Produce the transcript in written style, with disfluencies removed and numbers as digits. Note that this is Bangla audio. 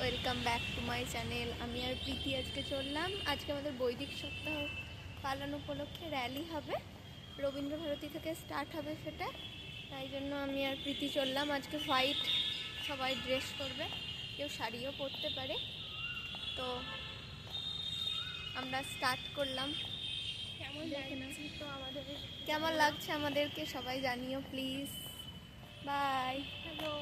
Welcome back to my channel. আমি আর প্রীতি আজকে চললাম। আজকে আমাদের বৈদিক সপ্তাহ পালন উপলক্ষে র্যালি হবে, রবীন্দ্রভারতী থেকে স্টার্ট হবে সেটা। তাই জন্য আমি আর প্রীতি চললাম। আজকে হোয়াইট সবাই ড্রেস করবে, কেউ শাড়িও পরতে পারে। তো আমরা স্টার্ট করলাম। কেমন লাগছে আমাদেরকে সবাই জানিও প্লিজ। বাই। হ্যালো।